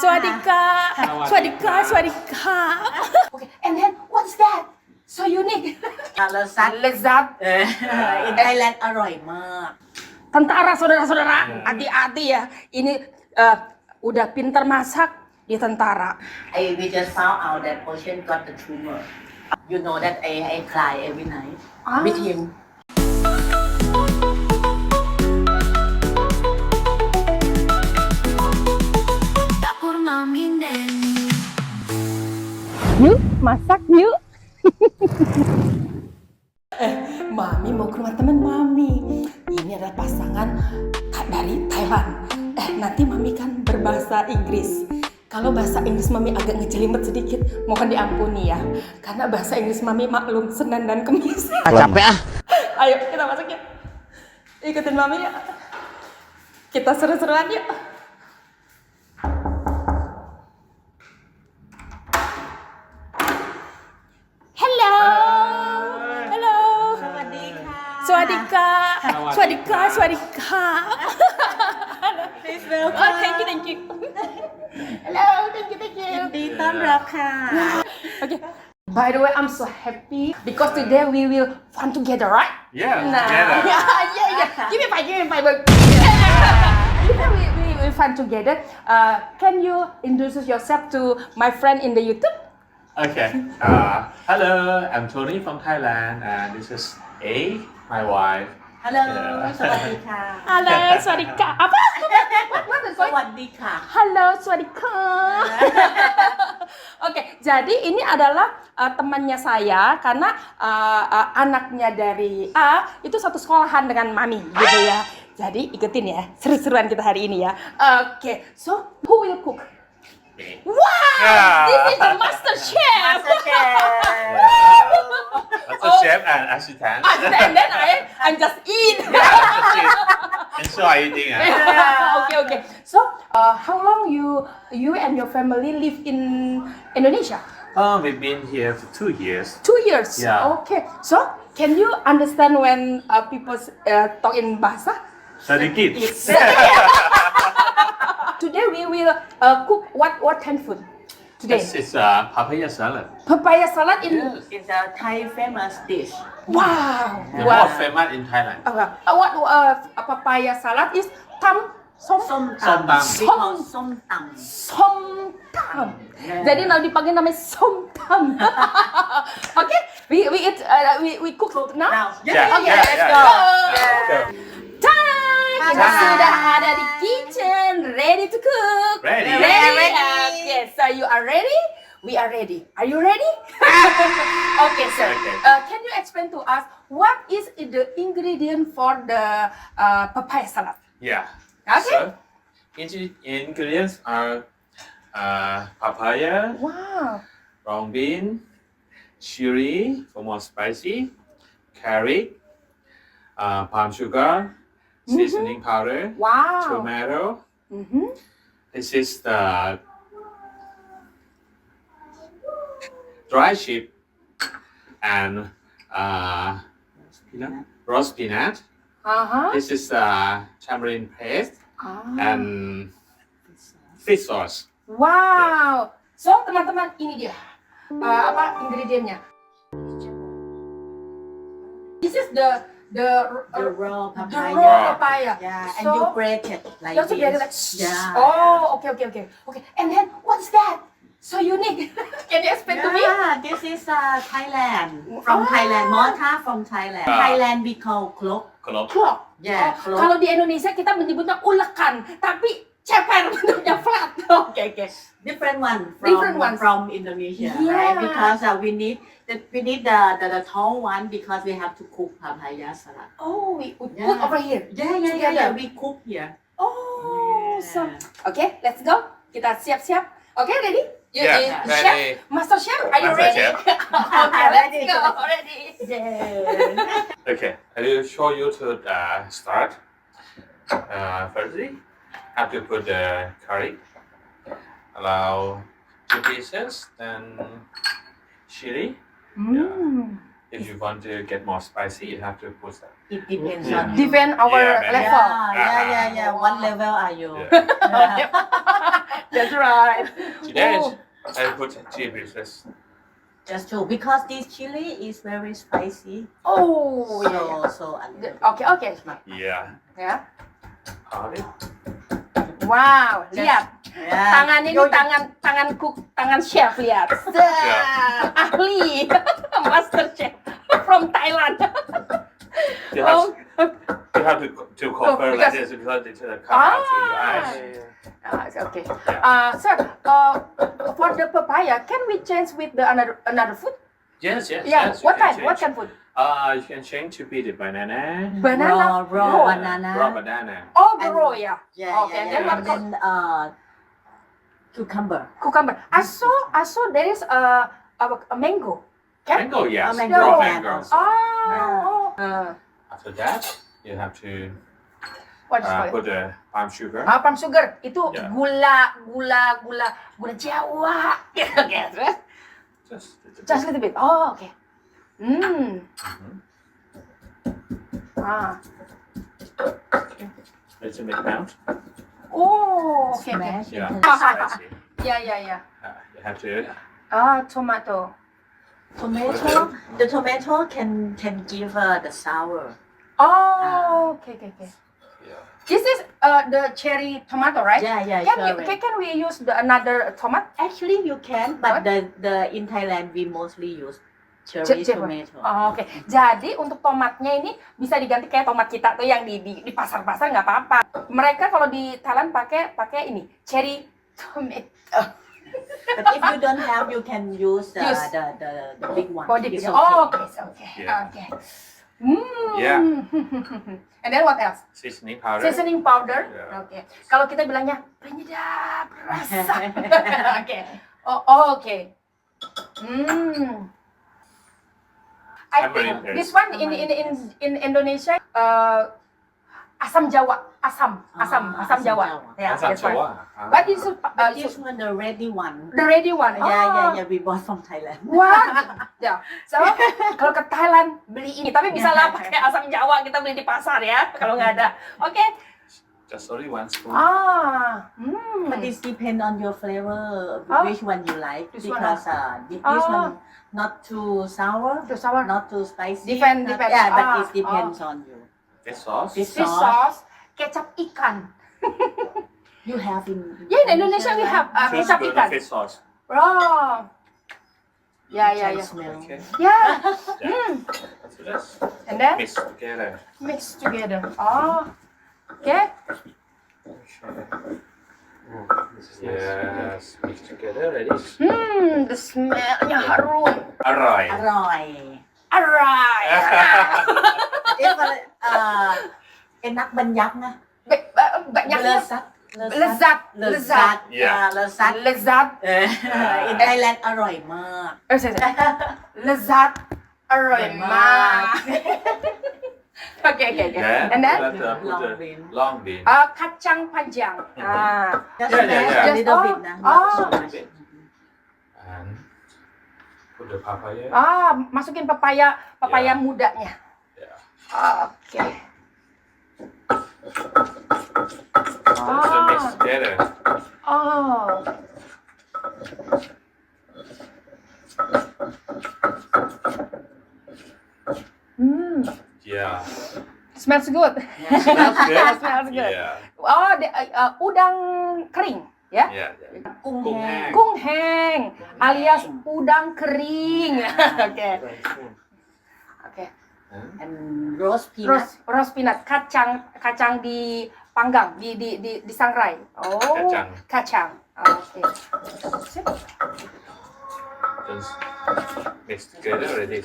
Swadika. Swadika. Swadika. Okay, and then what's that? So unique. รสซัด Lezat. in Thailand อร่อยมาก Tentara saudara-saudara, hati-hati ya. Ini udah pintar masak di tentara. We just found out that Ocean got the tumor. You know that I cry every night with him. Yuk, masak yuk. Mami mau ke rumah teman Mami. Ini adalah pasangan dari Thailand. Nanti Mami kan berbahasa Inggris. Kalau bahasa Inggris Mami agak ngejelimet sedikit, mohon diampuni ya. Karena bahasa Inggris Mami maklum Senin dan Kamis. Capek ah. Ayo kita masuk ya. Ikutin Mami ya. Kita seru-seruan yuk. Hello. Hello. สวัสดีค่ะ Swadika. Swadika. Swadika. Please Oh, welcome thank you. Hello, thank you. ยินดีต้อนรับค่ะ Okay. By the way, I'm so happy because today we will fun together, right? Yeah, Nah, together. yeah. Give me five. We fun together. Can you introduce yourself to my friend in the YouTube? Okay. Hello, I'm Tony from Thailand, and this is A, my wife. ฮัลโหล สวัสดีค่ะ Halo, Swadika. Apa? What is สวัสดีค่ะ Halo, Swadika. Oke, jadi ini adalah temannya saya karena anaknya dari A itu satu sekolahan dengan Mami gitu ya. Jadi ikutin ya, seru-seruan kita hari ini ya. Oke, so who will cook? Wow, Yeah. this is the master chef. Master Chef That's the chef and assistant. And then I'm just eat. Enjoy eating. Okay. So, how long you and your family live in Indonesia? We've been here for 2 years. 2 years. Yeah. Okay. So, can you understand when people talk in Bahasa? Sedikit. Today we will cook what kind of food? Today. This is papaya salad. Papaya salad in. Yes. It's a Thai famous dish. Wow. The more famous in Thailand. What papaya salad is tam ส้ม Som ตำ Tam. We call ส้มตำ Somtam. Jadi now dipanggil namanya Somtam. Okay, we eat we cook now. Yeah, Okay, yeah, let's yeah, go. yeah. Time. Kita Time. sudah ada di kitchen, ready to cook. Ready. Ready. Okay, so you are ready? We are ready. Are you ready? Okay, sir. Okay. Can you explain to us what is the ingredient for the papaya salad? Yeah. Okay. So, ingredients are papaya, Wow. brown bean, chili for more spicy, carrot, palm sugar, seasoning powder, Wow. tomato. Mm-hmm. This is the dry chip and roast peanut. Uh-huh. This is tamarind paste and fish sauce. Wow. So teman-teman ini dia apa ingredientnya? This is the raw the papaya. raw papaya. Yeah, and So, you grate it like just to get it like this. Yeah. Oh, okay. And then what's that? So unique. Can you explain to me? Yeah, this is Thailand. From Ah. Thailand, mortar from Thailand. Ah. Thailand we call klok. Clove. Clock. Yeah, Oh, clock. kalau di Indonesia kita menyebutnya ulekan, tapi ceper bentuknya flat. Oke. Different one from Different ones. from Indonesia, Yeah. right? Because we need the tall one because we have to cook papaya salad. Oh, we put Yeah. over here. Yeah. We cook here. Oh, Yeah. so okay, let's go. Kita siap-siap. Okay, ready? Yeah, Chef, ready. Master Chef, are you Master ready? Chef. Okay, let's go. Ready. Yeah. Okay, I will show you to start. Firstly, have to put the curry. Allow 2 pieces, then chili. Mm. If you want to get more spicy, you have to put that. It depends Yeah. on you. Depend our Yeah, level. Yeah. What level are you? Yeah. That's right. Today Oh. I put 2 pieces. Just two, because this chili is very spicy. Oh, yeah. So a little bit. Okay. Yeah. Ya. Olive. Wow, lihat. Yeah. Tangan ini tangan chef, lihat. Ahli. Master chef from Thailand. You have, Oh. you have to cover like because- this because it come out to your eyes. Okay. Sir, for the papaya, can we change with the another food? Yes. Yeah. Yes, you What can kind? What change. kind food? You can change to be the banana. Banana. Raw banana. Raw banana. Oh, the And- raw, yeah. Yeah, Okay, yeah, then yeah. what And then cucumber. Cucumber. I saw there is a mango. Can? Mango, yes. mango. Raw Yeah. mango. Oh. After that, you have to What is it? put the palm sugar. Palm sugar itu Ya. gula Jawa. Okay, terus? Just a little bit. Oh, okay. Little bit pound. Oh, okay. Smash Yeah. into Spicy. Yeah. You have to. Tomato. tomato. The tomato can give the sour. Oh, okay. Yeah. This is the cherry tomato, right? Yeah, Can we use the another tomato? Actually, you can, but the in Thailand we mostly use cherry Cherry. tomato. Oh, oke. Jadi untuk tomatnya ini bisa diganti kayak tomat kita tuh yang di pasar-pasar nggak apa-apa. Mereka kalau di Thailand pakai ini cherry tomato. But if you don't have, you can use the big one. Body It's big. okay. Oh, okay. Yeah. Okay. Yeah. And then what else? Seasoning powder. Seasoning powder. Yeah. Oke. Kalau kita bilangnya penyedap rasa. Oke. Oh, oke. I think Tamarind this one in Indonesia asam Jawa, asam Jawa. Yeah, Asam that's one. Jawa. But this This one, the ready one. the ready one. Yeah. We bought from Thailand. What? Ya. So, kalau ke Thailand beli ini, tapi bisa lah pakai asam Jawa kita beli di pasar ya, kalau nggak ada. Oke. Just only 1 spoon. But it depends on your flavor, which one you like. This one, Because this one not too sour, not too spicy. Depends. Yeah, but it depends on you. This sauce. This Fish sauce, kecap ikan. You have in Yeah, in Indonesia we have Just kecap put the ikan. fish sauce. Oh. Ya. Smell. Okay. Yeah. After this, And then mix together. Oh. Okay. Yes, mix together. Ready? The smellnya harum. Alright. Alright. If enak banyak na. Banyaknya lezat. Yeah, lezat. Lezat. In Thailand อร่อยมาก Lezat. Aroma. Okay. And then Put the long bean. kacang panjang. Just Yeah. a little bit na. Not so much. And put the papaya. Masukin papaya Yeah. mudanya. Yeah. Oke. So mix together. Oh. Yeah. Smells good. Smells good. Smells good. Yeah. Udang kering, ya? Yeah. Kung Kung heng. heng. Kung heng alias udang kering. Oke. And roast peanut. Roast peanut, kacang dipanggang, disangrai. Oh, kacang. Oke. Sip. Just mix together. Ready?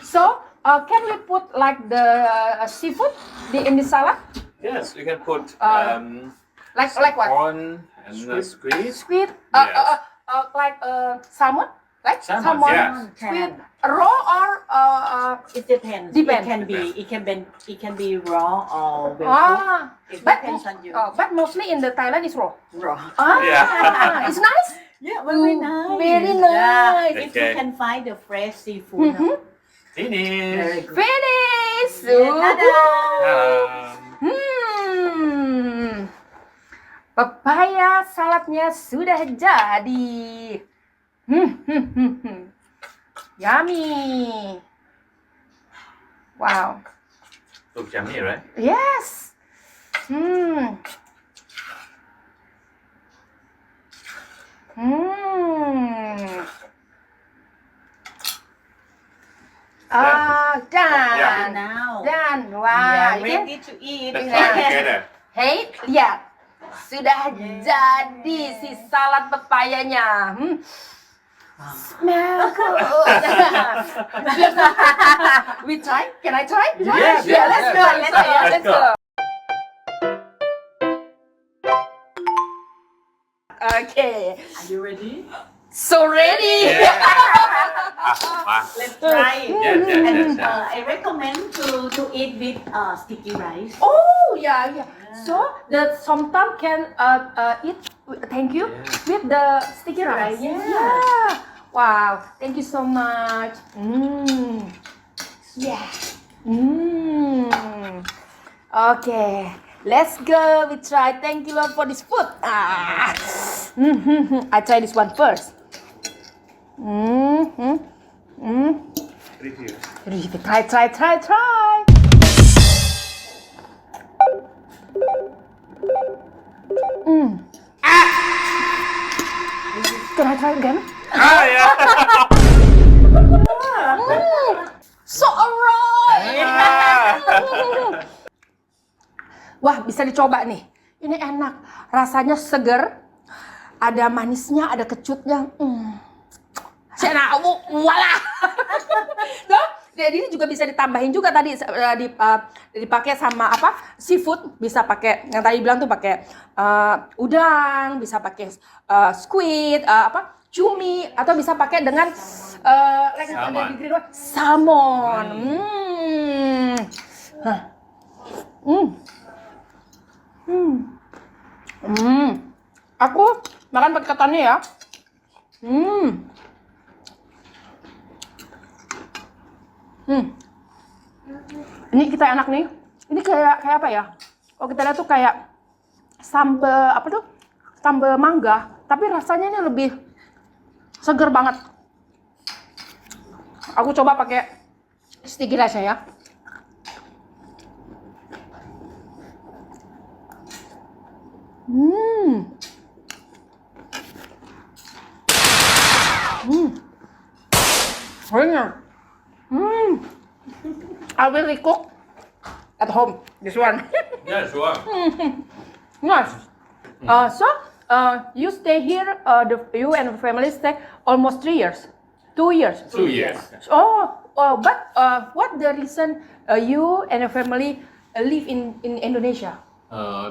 So, can we put like the seafood in the salad? Yes, you can put Like what? corn and squid. Squid? Yes. Like salmon? Like Salmon, yeah. Squid raw or It depends. Depends. It can be raw or well cooked. It depends on you. But mostly in the Thailand is raw. Raw. Yeah. It's nice. Yeah, very nice. Very Yeah, nice. if you can find the fresh seafood. Very Finish. good. Finish. Yeah, ta-da! Ta-da. saladnya sudah jadi. Yummy. Wow. Looks yummy, right? Yes. Done. Yeah. Now Done. we Wow. are You can- ready to eat. Let's try together. Hey, lihat. Sudah jadi si salad pepayanya. Smell good. We try? Can I try? Yes, Yeah, yes, let's yes, go. yes, Let's yes, go. let's Let's go. go. Okay. Are you ready? So ready. Yeah. Let's try it. Yes, yes, And yes, yes. I recommend to eat with sticky rice. Oh yeah. So the Somtam can eat. Thank you. Yeah. With the sticky rice. Yeah. Yeah. Wow. Thank you so much. Yeah. Okay. Let's go. We try. Thank you Lord for this food. I try this one first. Review. Try. Can I try again? Yeah. Seorang. Wah, bisa dicoba nih. Ini enak. Rasanya segar. Ada manisnya, ada kecutnya. Saya walah. Loh, jadi ini juga bisa ditambahin juga tadi dipakai sama apa? Seafood, bisa pakai yang tadi bilang tuh pakai udang, bisa pakai squid, cumi, atau bisa pakai dengan salmon. Aku makan pakai ketannya ya. Ini kita enak nih. Ini kayak apa ya? Kalau kita lihat tuh kayak sambal apa tuh? Sambal mangga, tapi rasanya ini lebih seger banget. Aku coba pakai sticky rice ya. I will cook at home. This one. Yeah, sure. Nice. You stay here. You and the family stay almost 3 years. 2 years. 2 years. But what the reason you and your family live in Indonesia?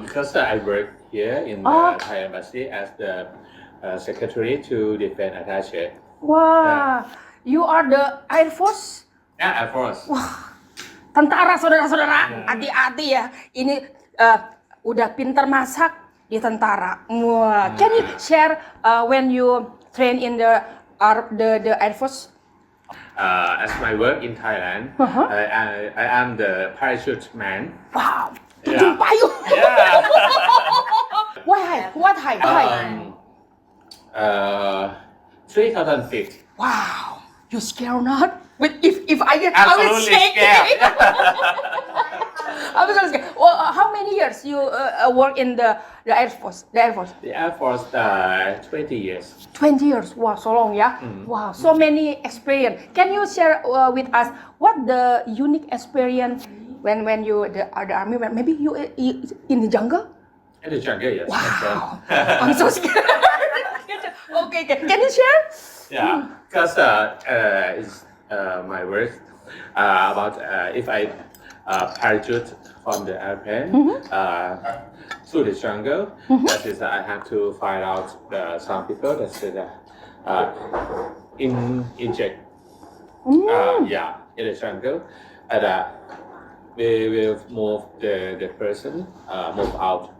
Because I work here in the Thai embassy as the secretary to defense attaché. Wah, you are the Air Force. Yeah, of course. Tentara, saudara-saudara, hati-hati ya. Ini udah pintar masak di tentara. Wah, can you share when you train in the Air Force? As my work in Thailand, I am the parachute man. Wow, Yeah. terjun payung. Yeah. What height? 3,000 feet. Wow, you scared not? But if I will Absolutely shake. scared. I was gonna say, well, how many years you work in the Air Force? The Air Force. The Air Force, 20 years. 20 years. Wow, so long, yeah. Wow, so many experience. Can you share with us what the unique experience when you the army? Maybe you in the jungle. In the jungle, yes. Wow, I'm so scared. Okay, can you share? Yeah, because it's my work about if I parachute from the airplane through the jungle. That is, I have to find out some people that said inject. Yeah, in the jungle, and we will move the person move out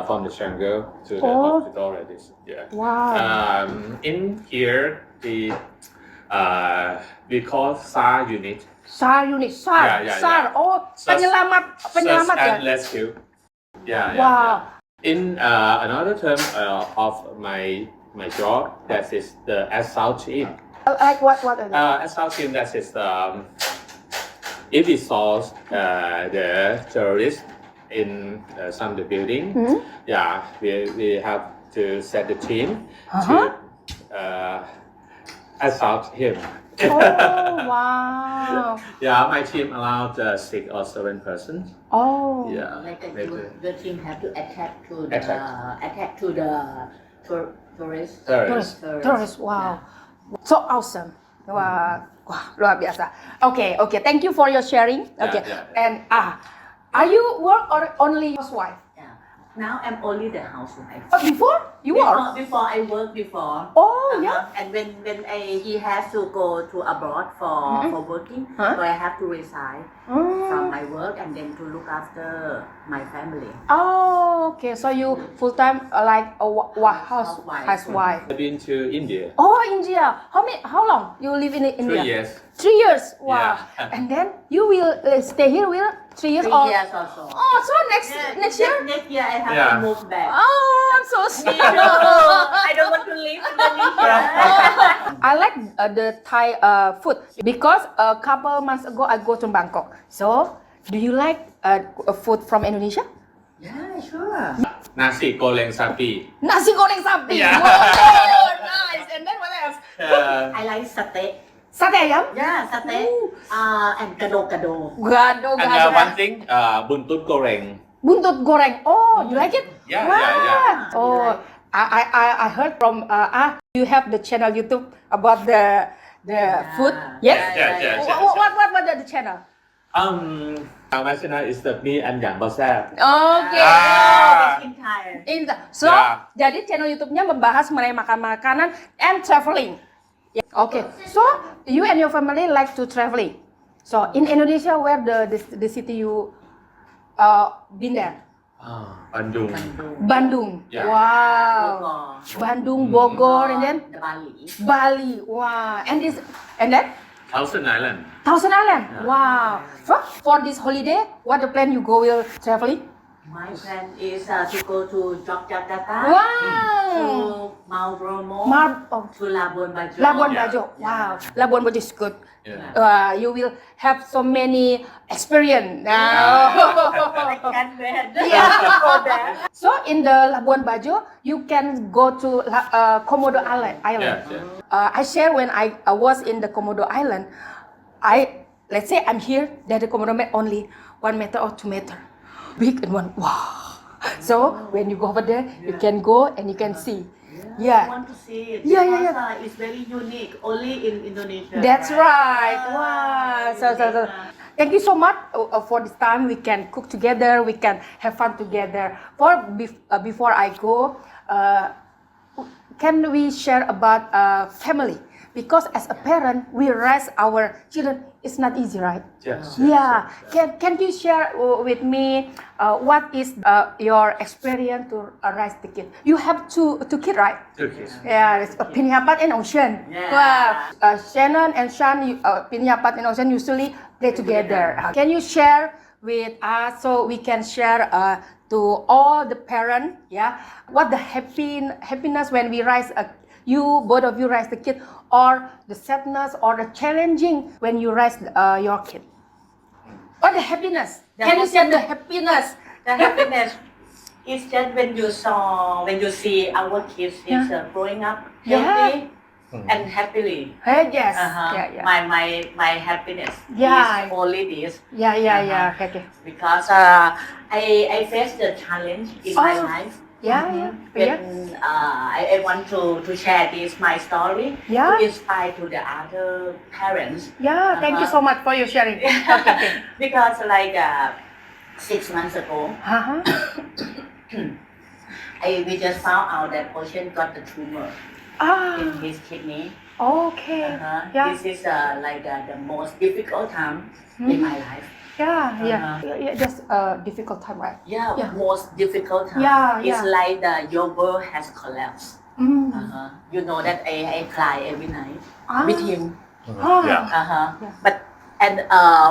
from the jungle to the hospital already. Yeah. Wow. In here, we call SAR unit. SAR unit, SAR, Yeah. SAR. Oh, Search penyelamat ya. and rescue. Yeah. Wow. In another term of my job, that is the assault team. Like what are they? Assault team, that is if we saw the terrorists in some of the building, yeah, we have to set the team to assault him. Oh, wow. Yeah, my team allowed 6 or 7 persons. Oh. Yeah, Like maybe. the team have to attack to the Attack. tourists. Terus, wow. So awesome. Wah, luar biasa. Okay. Thank you for your sharing. Okay. Yeah. And are you work or only housewife? Yeah. Now I'm only the housewife. Oh, before you work? Before I work before. Oh, yeah. And when he has to go to abroad for working, Huh? so I have to resign from my work and then to look after my family. Oh, okay. So you full time like a housewife. I've been to India. Oh, India. How long you live in India? 3 years. 3 years. Wow. Yeah. And then you will stay here will 3 years 3 or years or so. Oh, so next year? Next year I have Yeah. to move back. Oh, I'm so Me sorry. too. I don't want to leave Indonesia. I like the Thai food because a couple months ago I go to Bangkok. So, do you like food from Indonesia? Yeah, sure. Nasi goreng sapi. Nasi goreng sapi. Yeah. Wow, nice. And then what else? I like satay. Sate ayam. Yeah, satay. And gado-gado. Gado And gado. one thing, buntut goreng. Buntut goreng. Oh, you like it? Yeah, Wow. yeah. Oh, I heard from you have the channel YouTube about the food. Yes. Yeah. What are the channel? My channel is the me and yang Bisa. Okay. Ah. In Thai. So, Ya. jadi channel YouTube-nya membahas mengenai makan makanan and traveling. Yeah. Okay. So, you and your family like to traveling. So, in Indonesia, where the city you been there? Bandung. Bandung. Yeah. Wow. Bogor. Bandung, Bogor, and then The Bali. Bali. Wow. And then Thousand Island. Thousand Island. Wow. For this holiday, what the plan you go will traveling? My plan is to go to Yogyakarta, Wow. to Mount Bromo, to Labuan Bajo. Labuan Yeah. Bajo. Wow. Labuan Bajo is good. Yeah. You will have so many experience I now. can't wait. Yeah. Go there. So in the Labuan Bajo, you can go to Komodo Island. Yeah. I share when I was in the Komodo Island. Let's say I'm here. That the Komodo met only 1 meter or 2 meter, big and one. Wow. So when you go over there, you can go and you can see. I Yeah. want to see it. Yeah. Because, it's very unique. Only in Indonesia. That's right. Wow. So. Thank you so much for this time. We can cook together. We can have fun together. Before I go, can we share about family? Because as a parent, we raise our children. It's not easy, right? Yes. Yeah. Can you share with me what is your experience to raise the kid? You have two kids, right? 2 kids. Yeah, it's Pinyapat and Ocean. Yeah. Wow. Shannon and Sean, Pinyapat and Ocean usually play together. Can you share with us so we can share to all the parents, yeah, what the happiness when we raise both of you raise the kid, or the sadness or the challenging when you raise your kid? Or the happiness? Can you share the happiness? The happiness is just when you see our kids is growing up healthy and happily. Hey, yes. Yeah. My happiness Yeah. is only this. Yeah. Okay. Because I face the challenge in my life. Yeah. When I want to share this my story Yeah. to inspire to the other parents. Yeah, thank you so much for your sharing. Okay. Because 6 months ago, we just found out that Ocean got the tumor in his kidney. Okay. Yeah. This is the most difficult time in my life. Yeah. Just a difficult time, right? Yeah, Yeah. most difficult time. Yeah, It's yeah. like your world has collapsed. You know that I cry every night with him. Yeah. But And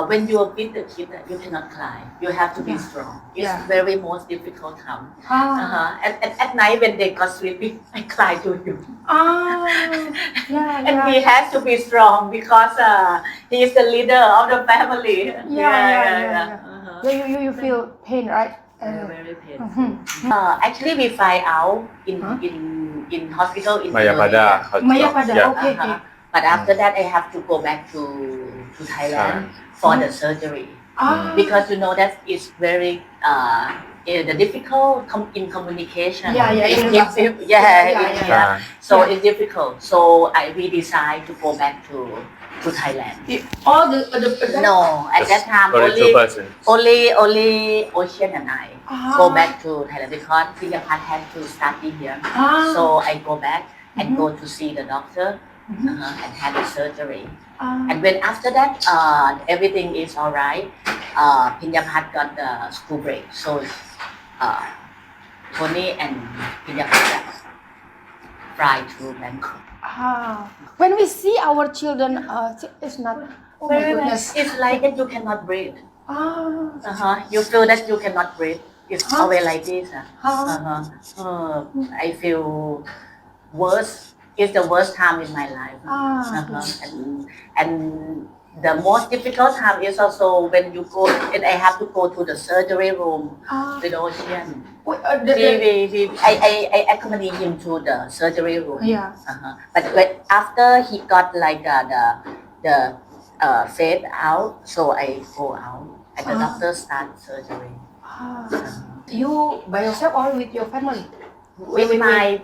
when you are with the kid, you cannot cry. You have to be strong. It's very most difficult time. And at night when they got sleepy, I cry to him. And he has to be strong because he is the leader of the family. You feel pain, right? Very painful. Actually, we find out in hospital in Mayapada. Mayapada, Yeah. okay. But after that, I have to go back to Thailand for the surgery because you know that it's very the difficult in communication. So it's difficult. So we decide to go back to Thailand. All the No, at that time Only two persons. only Ocean and I go back to Thailand because Piyapat had to study here. So I go back and go to see the doctor and had the surgery. And when after that everything is alright, Pinyapat got the school break. So Tony and Pinyapat fly to Bangkok. When we see our children, it's not. Oh my goodness. It's like that you cannot breathe. You feel that you cannot breathe. It's always like this. I feel worse. It's the worst time in my life. And the most difficult time is also when you go, and I have to go to the surgery room with Ocean. I accompany him to the surgery room. But after he got like the fade out, so I go out and the doctor start surgery. You by yourself or with your family? With my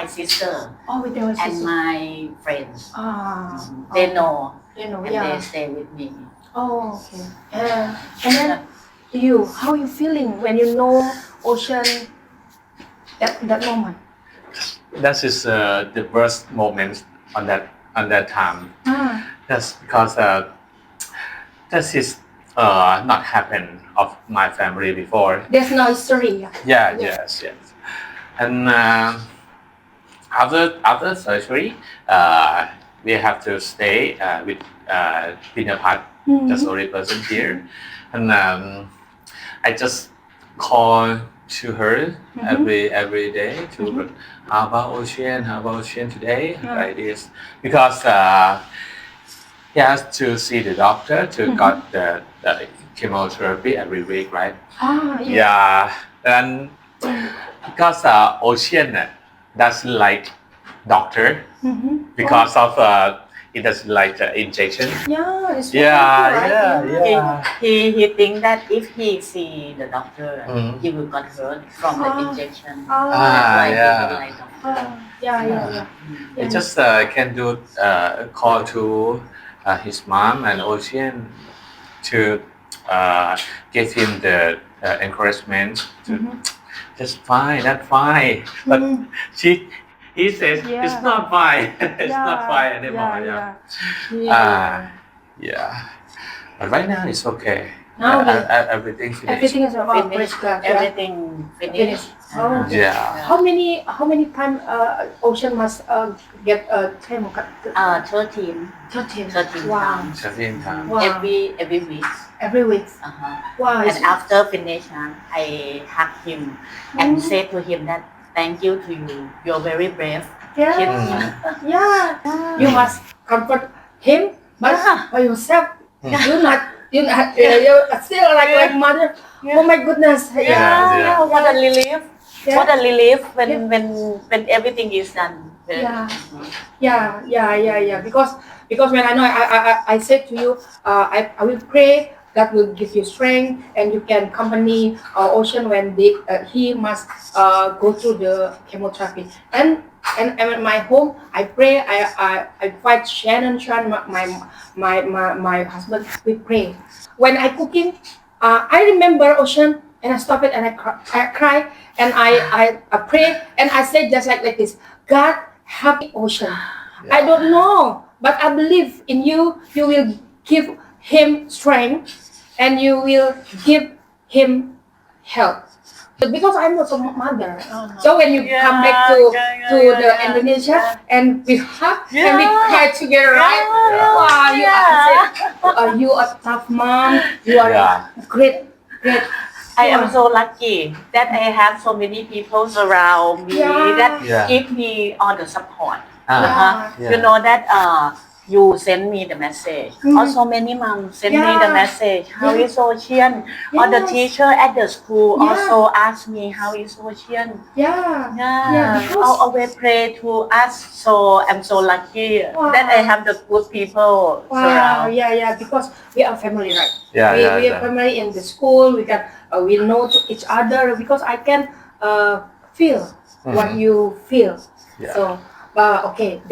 sister Oh, with your sister. and my friends. They know and they stay with me. Oh, okay. And then how you feeling when you know Ocean that moment? That is the worst moment on that time. That's because that is not happened of my family before. There's no history. Yes. And after surgery, we have to stay with Pinapat, the only person here, and I just call to her every day to how about Ocean today, like this, because he has to see the doctor to got the chemotherapy every week, right? And because Ocean doesn't like doctor because of it doesn't like the injection. It's He think that if he see the doctor, he will get hurt from the injection. He don't like doctor. He just can do call to his mom and Ocean to give him the encouragement to that's fine, but he says it's not fine. It's not fine anymore. But right now it's okay. Everything finished. Everything is about Everything finished. How many times Ocean must get a chemo? 13 Wow. 13 times. every week. Every week. Wow. And after finish, I hug him and say to him that thank you to you. You're very brave. You must comfort him, but by yourself. You're still like mother. Oh my goodness. What a relief. What a relief when everything is done. Because when I know I said to you, I will pray God will give you strength and you can accompany Ocean when he must go through the chemotherapy. And at my home, I pray. I invite Shannon, my husband. We pray. When I cooking, I remember Ocean and I stop it and I cry and I pray and I say just like this. God help Ocean. I don't know, but I believe in you. You will give him strength and you will give him help. Because I'm also mother. So when you come back to the Indonesia and we hug and we cry together, right? Wow, you are tough mom. You are great. I am so lucky that I have so many people around me that give me all the support. You know that you send me the message. Also many moms send me the message. How is Ocean? Or the teacher at the school also ask me how is Ocean. Always pray to us. So I'm so lucky that I have the good people around. Because we are family, right? Yeah, we are family in the school. We can we know to each other because I can feel what you feel. So okay.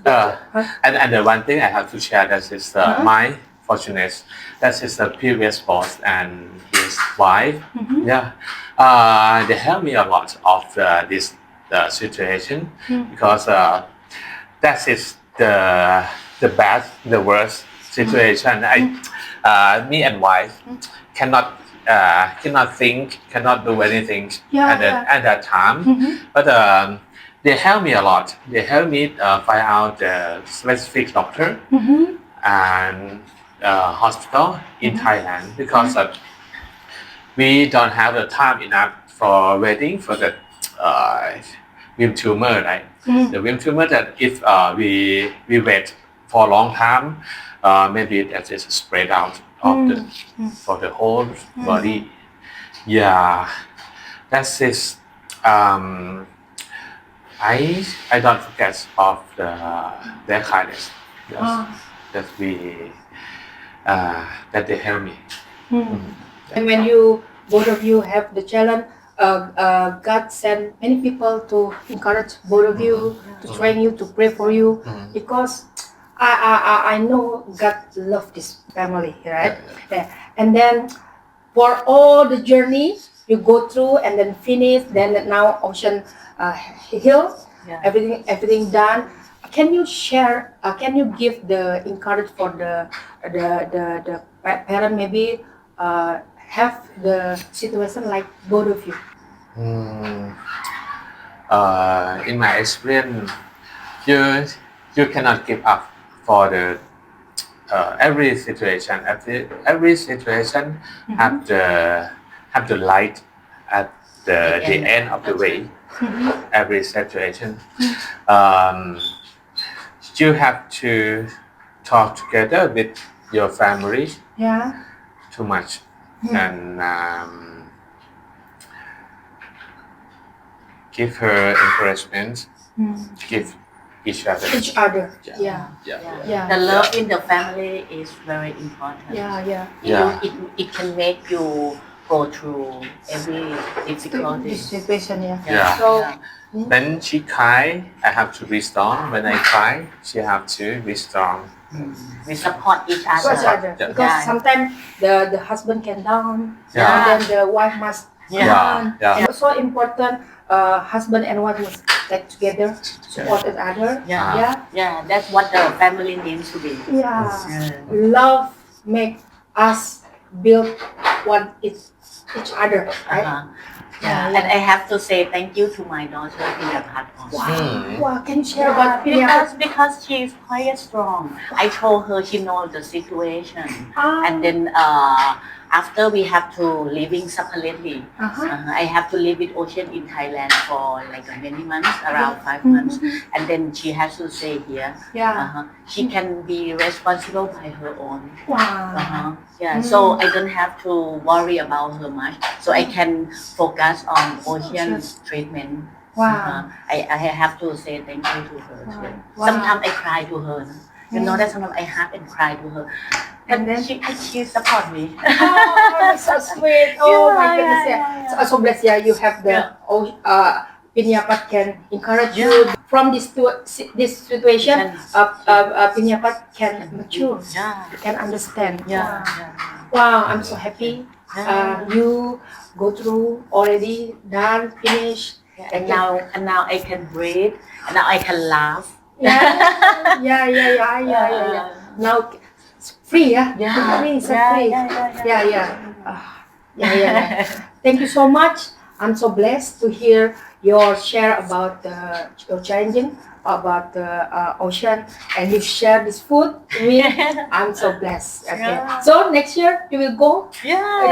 And the one thing I have to share that is my fortunate. That is the previous boss and his wife. They helped me a lot of this situation because that is the bad, the worst situation. Me and wife cannot think, cannot do anything at that time. But they helped me a lot. They helped me find out the specific doctor and hospital in Thailand because we don't have the time enough for waiting for the womb tumor, right? The womb tumor that if we wait for a long time, maybe that is spread out of for the whole body. Yeah, that is. I don't forget of their kindness. That they help me. And when both of you have the challenge, God sent many people to encourage both of you, to train you, to pray for you, because I know God loves this family, right? And then for all the journey you go through and then finish, then now Ocean healed, everything done. Can you share? Can you give the encourage for the parent maybe have the situation like both of you? In my experience, you cannot give up for the every situation. Every situation have the light at the end of the way. Every situation, you have to talk together with your family. Too much, and give her encouragement. Give each other. The love in the family is very important. It can make you go through every difficulty. So when she cry, I have to be strong. When I cry, she have to be strong. We support each other. Because sometimes the husband can down, and then the wife must down. And also important, husband and wife must get together, support each other. That's what the family needs to be. Love make us build one each other, right? And I have to say thank you to my daughter Dimasak also. Wow, can you share about Dimasak? Because she is quite strong. I told her she knows the situation, and then after we have to living separately. I have to live with Ocean in Thailand for like many months, around 5 months, and then she has to stay here. She can be responsible by her own. So I don't have to worry about her much. So I can focus on Ocean's treatment. I have to say thank you to her too. Sometimes I cry to her. You know that sometimes I hug and cry to her. And then she support me. That's so sweet. Oh my goodness. So blessed, you have the Pinyapat can encourage you from this situation. Pinyapat can mature, can understand. Wow, I'm so happy. You go through already done, finished, and now I can breathe, and now I can laugh. Now it's free, free. Thank you so much. I'm so blessed to hear your share about your challenging about the ocean, and you share this food with me. I'm so blessed. Okay. Yeah. So next year you will go. Yeah.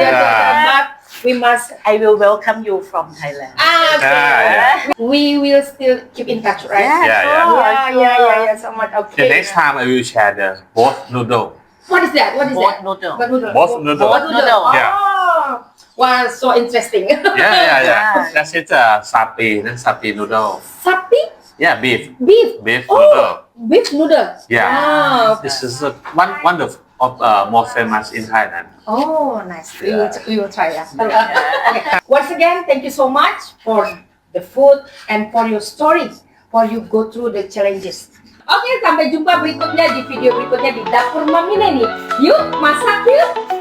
But we must. I will welcome you from Thailand. Okay. We will still keep in touch, right? Yeah. Yeah. So much. Okay. The next time I will share the both noodle. What is that? What is Boat that? noodle. Both noodle. Both noodle. Yeah. Oh, wow, so interesting. Yeah. That's it. Sapi, then sapi noodle. Sapi? Yeah, beef. Beef. Beef Oh, noodle. beef noodle. Yeah. Wow. This is one of most famous in Thailand. Oh, nice. Yeah. We will try. Yeah. Okay. Once again, thank you so much for the food and for your story, for you go through the challenges. Oke, sampai jumpa berikutnya di video berikutnya di Dapur Mami Neni. Yuk, masak yuk!